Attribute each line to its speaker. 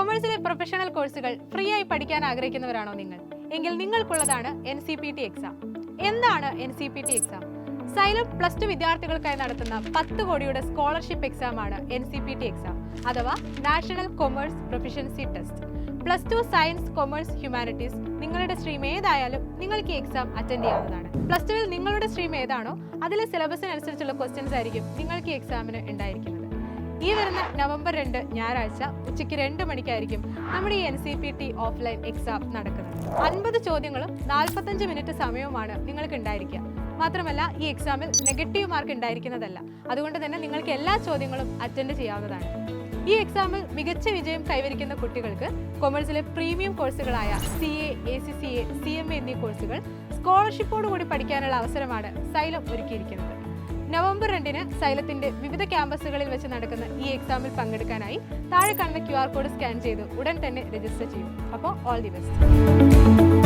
Speaker 1: കൊമേഴ്സിലെ professional കോഴ്സുകൾ free ആയി പഠിക്കാൻ ആഗ്രഹിക്കുന്നവരാണോ നിങ്ങൾ? എങ്കിൽ നിങ്ങൾക്കുള്ളതാണ് NCPT എക്സാം. എന്താണ് NCPT എക്സാം? സൈലം +2 വിദ്യാർത്ഥികൾക്കായി നടത്തുന്ന 10 കോടിയുടെ സ്കോളർഷിപ്പ് എക്സാമാണ് NCPT എക്സാം അഥവാ national commerce proficiency test. +2 science, commerce, humanities നിങ്ങളുടെ സ്ട്രീം ഏതായാലും നിങ്ങൾക്ക് ഈ എക്സാം അറ്റൻഡ് ചെയ്യാവുന്നതാണ്. +2 നിങ്ങളുടെ സ്ട്രീം ഏതാണോ അതിലെ സിലബസിനനുസരിച്ചുള്ള ക്വസ്റ്റ്യൻസ് ആയിരിക്കും നിങ്ങൾക്ക് ഈ എക്സാമിന് ഉണ്ടായിരിക്കുന്നത്. ഈ വരുന്ന നവംബർ 2 ഞായറാഴ്ച ഉച്ചയ്ക്ക് 2 മണിക്കായിരിക്കും നമ്മുടെ ഈ NCPT ഓഫ്ലൈൻ എക്സാം നടക്കുന്നത്. 50 ചോദ്യങ്ങളും 45 മിനിറ്റ് സമയവുമാണ് നിങ്ങൾക്ക് ഉണ്ടായിരിക്കുക. മാത്രമല്ല ഈ എക്സാമിൽ നെഗറ്റീവ് മാർക്ക് ഉണ്ടായിരിക്കുന്നതല്ല. അതുകൊണ്ട് തന്നെ നിങ്ങൾക്ക് എല്ലാ ചോദ്യങ്ങളും അറ്റൻഡ് ചെയ്യാവുന്നതാണ്. ഈ എക്സാമിൽ മികച്ച വിജയം കൈവരിക്കുന്ന കുട്ടികൾക്ക് കൊമേഴ്സിലെ പ്രീമിയം കോഴ്സുകളായ CA, ACCA, CMA എന്നീ കോഴ്സുകൾ സ്കോളർഷിപ്പോടുകൂടി പഠിക്കാനുള്ള അവസരമാണ് സൈലം ഒരുക്കിയിരിക്കുന്നത്. നവംബർ 2 സൈലത്തിന്റെ വിവിധ ക്യാമ്പസുകളിൽ വെച്ച് നടക്കുന്ന ഈ എക്സാമിൽ പങ്കെടുക്കാനായി താഴെ കാണുന്ന QR കോഡ് സ്കാൻ ചെയ്ത് ഉടൻ തന്നെ രജിസ്റ്റർ ചെയ്യും. അപ്പോൾ ഓൾ ദി ബെസ്റ്റ്.